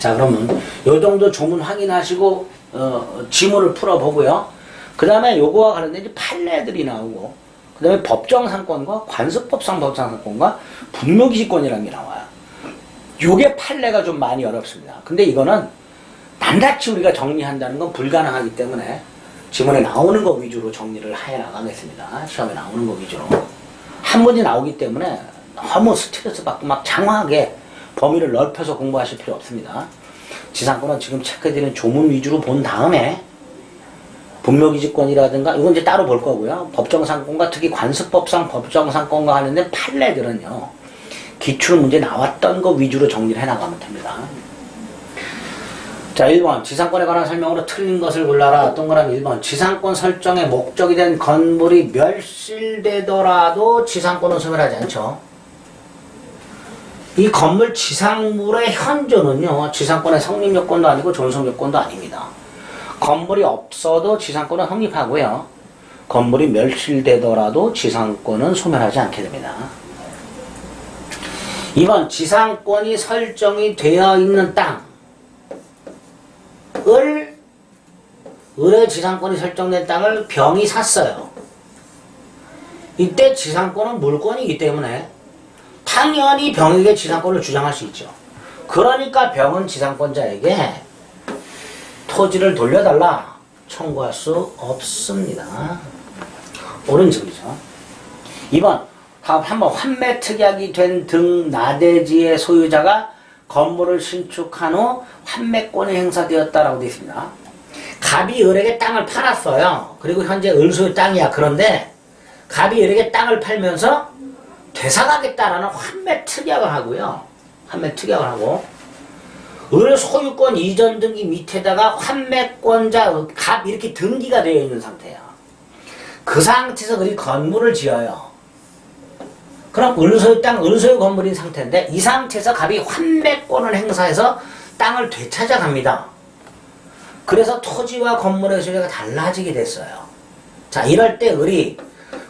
자, 그러면 요 정도 조문 확인하시고 지문을 풀어보고요. 그 다음에 요거와 관련된 이제 판례들이 나오고, 그 다음에 법정상권과 관습법상 법정상권과 분묘기지권이라는 게 나와요. 요게 판례가 좀 많이 어렵습니다. 근데 이거는 낱낱이 우리가 정리한다는 건 불가능하기 때문에 지문에 나오는 거 위주로 정리를 해 나가겠습니다. 시험에 나오는 거 위주로. 한 문이 나오기 때문에 너무 스트레스 받고 막 장황하게 범위를 넓혀서 공부하실 필요 없습니다. 지상권은 지금 체크해드리는 조문 위주로 본 다음에 분묘기지권이라든가 이건 이제 따로 볼 거고요. 법정상권과 특히 관습법상 법정상권과 관련된 판례들은요. 기출문제 나왔던 거 위주로 정리를 해나가면 됩니다. 자, 1번 지상권에 관한 설명으로 틀린 것을 골라라. 동그라미 1번 지상권 설정의 목적이 된 건물이 멸실되더라도 지상권은 소멸하지 않죠. 이 건물 지상물의 현존은요. 지상권의 성립요건도 아니고 존속요건도 아닙니다. 건물이 없어도 지상권은 성립하고요. 건물이 멸실되더라도 지상권은 소멸하지 않게 됩니다. 2번 지상권이 설정이 되어 있는 을의 지상권이 설정된 땅을 병이 샀어요. 이때 지상권은 물권이기 때문에 당연히 병에게 지상권을 주장할 수 있죠. 그러니까 병은 지상권자에게 토지를 돌려달라 청구할 수 없습니다. 옳은 증이죠. 2번 다음 한번 환매 특약이 된 등 나대지의 소유자가 건물을 신축한 후 환매권이 행사되었다라고 되어 있습니다. 갑이 을에게 땅을 팔았어요. 그리고 현재 을 소유 땅이야. 그런데 갑이 을에게 땅을 팔면서 되사가겠다라는 환매 특약을 하고요. 환매 특약을 하고 을 소유권 이전 등기 밑에다가 환매권자 갑 이렇게 등기가 되어 있는 상태야. 그 상태에서 을이 건물을 지어요. 그럼 을소유 땅, 을소유 건물인 상태인데 이 상태에서 갑이 환매권을 행사해서 땅을 되찾아갑니다. 그래서 토지와 건물의 소유가 달라지게 됐어요. 자, 이럴 때 을이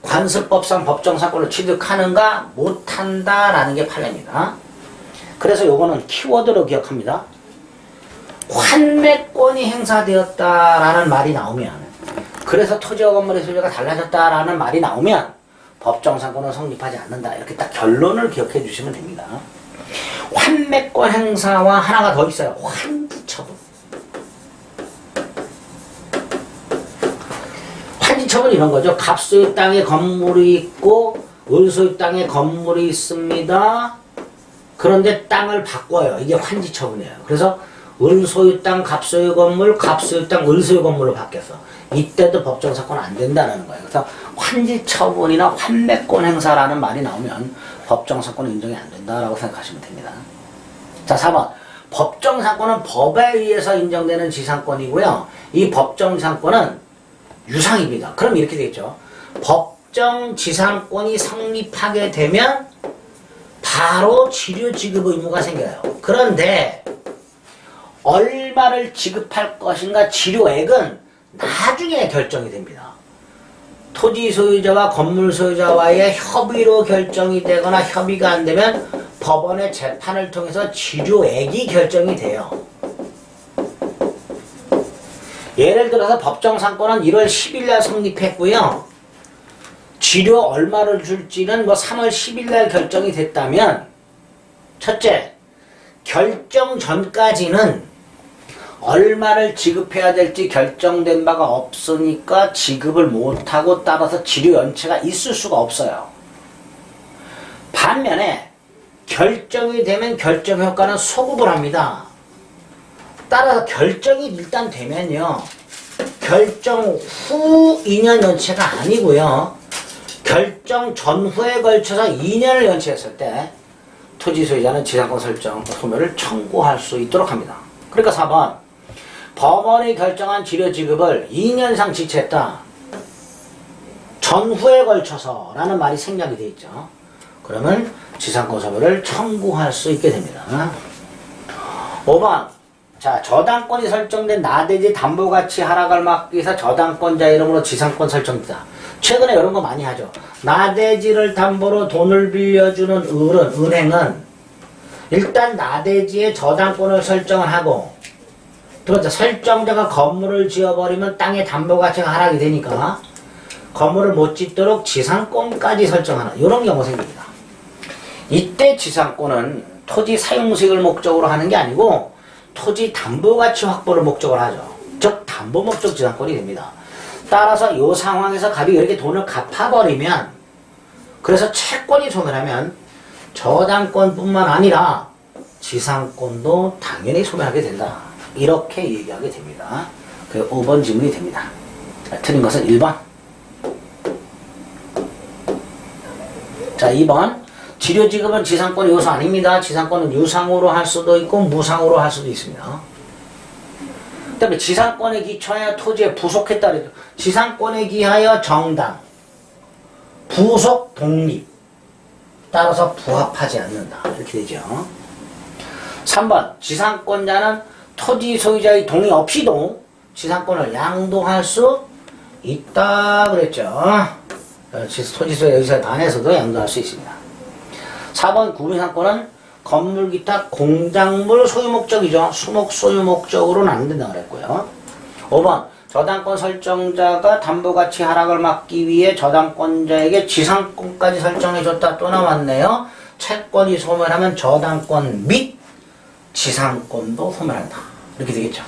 관습법상 법정사건을 취득하는가 못한다라는 게 판례입니다. 그래서 요거는 키워드로 기억합니다. 환매권이 행사되었다라는 말이 나오면, 그래서 토지와 건물의 소유가 달라졌다라는 말이 나오면 법정상권은 성립하지 않는다. 이렇게 딱 결론을 기억해 주시면 됩니다. 환매권 행사와 하나가 더 있어요. 환지처분. 환지처분 이런 거죠. 갑소유 땅에 건물이 있고 을소유 땅에 건물이 있습니다. 그런데 땅을 바꿔요. 이게 환지처분이에요. 그래서 을소유 땅, 갑소유 건물, 갑소유 땅, 을소유 건물로 바뀌었어. 이때도 법정사건 안 된다는 거예요. 그래서 환지처분이나 환매권 행사라는 말이 나오면 법정사건은 인정이 안 된다라고 생각하시면 됩니다. 자, 4번. 법정사건은 법에 의해서 인정되는 지상권이고요. 이 법정지상권은 유상입니다. 그럼 이렇게 되겠죠. 법정지상권이 성립하게 되면 바로 치료 지급 의무가 생겨요. 그런데 얼마를 지급할 것인가 치료액은 나중에 결정이 됩니다. 토지 소유자와 건물 소유자와의 협의로 결정이 되거나 협의가 안 되면 법원의 재판을 통해서 치료액이 결정이 돼요. 예를 들어서 법정상권은 1월 10일 날 성립했고요. 치료 얼마를 줄지는 3월 10일 날 결정이 됐다면, 첫째, 결정 전까지는 얼마를 지급해야 될지 결정된 바가 없으니까 지급을 못하고 따라서 치료 연체가 있을 수가 없어요. 반면에 결정이 되면 결정 효과는 소급을 합니다. 따라서 결정이 일단 되면요. 결정 후 2년 연체가 아니고요. 결정 전후에 걸쳐서 2년을 연체했을 때 토지 소유자는 지상권 설정 소멸을 청구할 수 있도록 합니다. 그러니까 4번. 법원이 결정한 치료 지급을 2년상 지체했다. 전후에 걸쳐서 라는 말이 생략이 되어 있죠. 그러면 지상권 소멸을 청구할 수 있게 됩니다. 5번. 자, 저당권이 설정된 나대지 담보가치 하락을 막기 위해서 저당권자 이름으로 지상권 설정이다. 최근에 이런 거 많이 하죠. 나대지를 담보로 돈을 빌려주는 은행은 일단 나대지에 저당권을 설정을 하고 두 번째 설정자가 건물을 지어버리면 땅의 담보가치가 하락이 되니까 건물을 못 짓도록 지상권까지 설정하는 이런 경우가 생깁니다. 이때 지상권은 토지 사용수익을 목적으로 하는 게 아니고 토지 담보가치 확보를 목적으로 하죠. 즉 담보 목적 지상권이 됩니다. 따라서 이 상황에서 갑이 이렇게 돈을 갚아버리면 그래서 채권이 소멸하면 저당권뿐만 아니라 지상권도 당연히 소멸하게 된다. 이렇게 얘기하게 됩니다. 그 5번 질문이 됩니다. 틀린 것은 1번. 자, 2번. 지료지급은 지상권 요소 아닙니다. 지상권은 유상으로 할 수도 있고 무상으로 할 수도 있습니다. 그 다음에 지상권에 기초하여 토지에 부속했다 그랬죠. 지상권에 기하여 정당, 부속 독립, 따라서 부합하지 않는다. 이렇게 되죠. 3번. 지상권자는 토지 소유자의 동의 없이도 지상권을 양도할 수 있다 그랬죠. 토지 소유자 의사에 반해서도 양도할 수 있습니다. 4번 구분상권은 건물 기타 공작물 소유 목적이죠. 수목 소유 목적으로는 안 된다고 그랬고요. 5번 저당권 설정자가 담보가치 하락을 막기 위해 저당권자에게 지상권까지 설정해줬다. 또 나왔네요. 채권이 소멸하면 저당권 및 지상권도 소멸한다. 이렇게 되겠죠.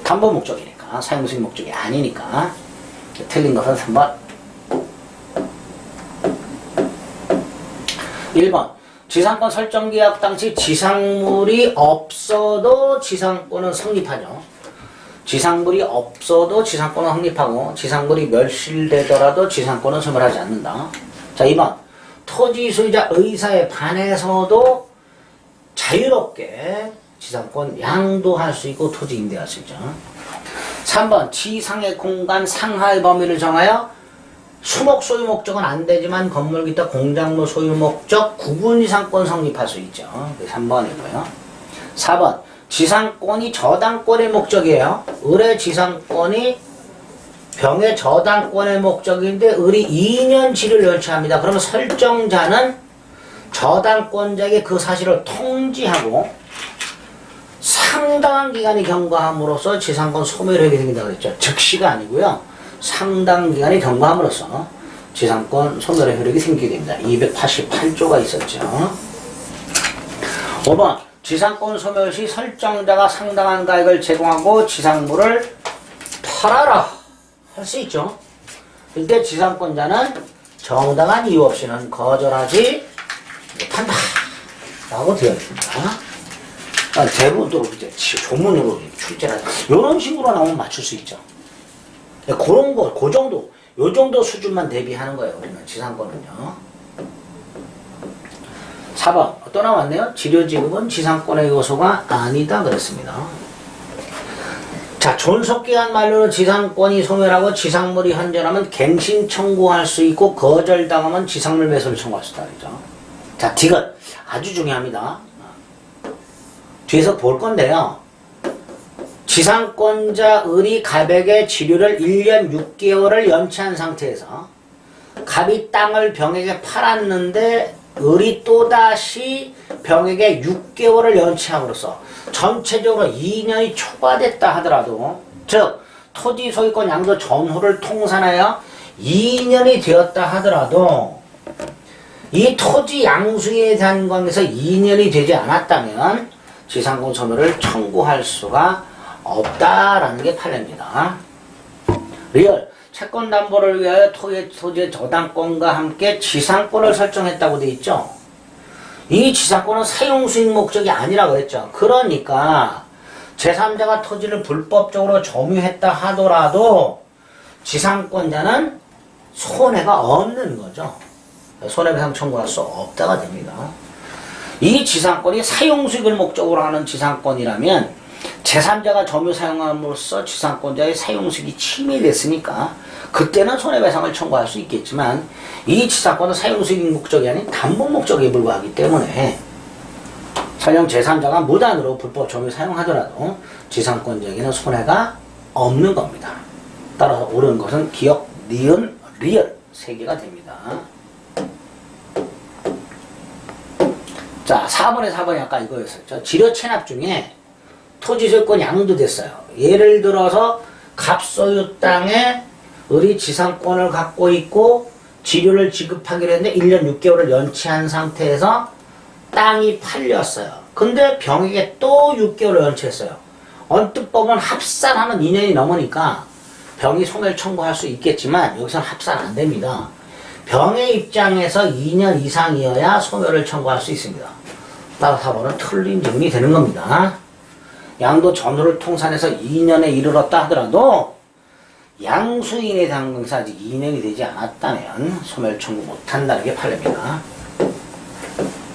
담보 목적이니까 사용수익 목적이 아니니까. 틀린 것은 3번. 1번 지상권 설정 계약 당시 지상물이 없어도 지상권은 성립하죠. 지상물이 없어도 지상권은 성립하고 지상물이 멸실되더라도 지상권은 소멸하지 않는다. 자, 2번 토지 소유자 의사에 반해서도 자유롭게 지상권 양도할 수 있고 토지 임대할 수 있죠. 3번 지상의 공간 상하의 범위를 정하여 수목 소유 목적은 안 되지만 건물 기타 공작물 소유 목적 구분 지상권 성립할 수 있죠. 3번이고요. 4번 지상권이 저당권의 목적이에요. 을의 지상권이 병의 저당권의 목적인데 을이 2년 지를 연체합니다. 그러면 설정자는 저당권자에게 그 사실을 통지하고 상당한 기간이 경과함으로써 지상권 소멸하게 생긴다 그랬죠. 즉시가 아니고요. 상당 기간이 경과함으로써 지상권 소멸의 효력이 생기게 됩니다. 288조가 있었죠. 5번 지상권 소멸 시 설정자가 상당한 가액을 제공하고 지상물을 팔아라 할 수 있죠. 이때 지상권자는 정당한 이유 없이는 거절하지 못한다 라고 되어 있습니다. 대부분 이제 조문으로 출제를 하죠. 이런 식으로 나오면 맞출 수 있죠. 그런 거, 그 정도, 요 정도 수준만 대비하는 거예요, 우리는 지상권은요. 4번, 또 나왔네요. 지료지급은 지상권의 요소가 아니다 그랬습니다. 자, 존속기한 만료로 지상권이 소멸하고 지상물이 현존하면 갱신 청구할 수 있고 거절당하면 지상물 매수를 청구할 수 있다 그러죠. 자, 디귿 아주 중요합니다. 뒤에서 볼 건데요. 지상권자 을이 갑에게 지료를 1년 6개월을 연체한 상태에서 갑이 땅을 병에게 팔았는데 을이 또다시 병에게 6개월을 연체함으로써 전체적으로 2년이 초과됐다 하더라도 즉 토지 소유권 양도 전후를 통산하여 2년이 되었다 하더라도 이 토지 양수에 대한 관계에서 2년이 되지 않았다면 지상권 소멸을 청구할 수가 없다라는 게 판례입니다. 리얼 채권 담보를 위하여 토지의 저당권과 함께 지상권을 설정했다고 돼 있죠. 이 지상권은 사용수익 목적이 아니라 그랬죠. 그러니까 제3자가 토지를 불법적으로 점유했다 하더라도 지상권자는 손해가 없는 거죠. 손해배상 청구할 수 없다가 됩니다. 이 지상권이 사용수익을 목적으로 하는 지상권이라면 제3자가 점유 사용함으로써 지상권자의 사용수익이 침해됐으니까 그때는 손해배상을 청구할 수 있겠지만 이 지상권은 사용수익 목적이 아닌 담보 목적에 불과하기 때문에 설령 제3자가 무단으로 불법 점유 사용하더라도 지상권자에게는 손해가 없는 겁니다. 따라서 옳은 것은 기억, 니은, 리얼 세 개가 됩니다. 자, 4번이 아까 이거였어요. 저 지료 체납 중에 토지 소유권 양도됐어요. 예를 들어서 갑소유 땅에 을이 지상권을 갖고 있고 지료를 지급하기로 했는데 1년 6개월을 연체한 상태에서 땅이 팔렸어요. 근데 병에게 또 6개월을 연체했어요. 언뜻 보면 합산하는 2년이 넘으니까 병이 소멸 청구할 수 있겠지만 여기서는 합산 안 됩니다. 병의 입장에서 2년 이상이어야 소멸을 청구할 수 있습니다. 따라서 4번은 틀린 질문이 되는 겁니다. 양도 전후를 통산해서 2년에 이르렀다 하더라도 양수인에 대한 것이 아직 2년이 되지 않았다면 소멸 청구 못한다는 게 판례입니다.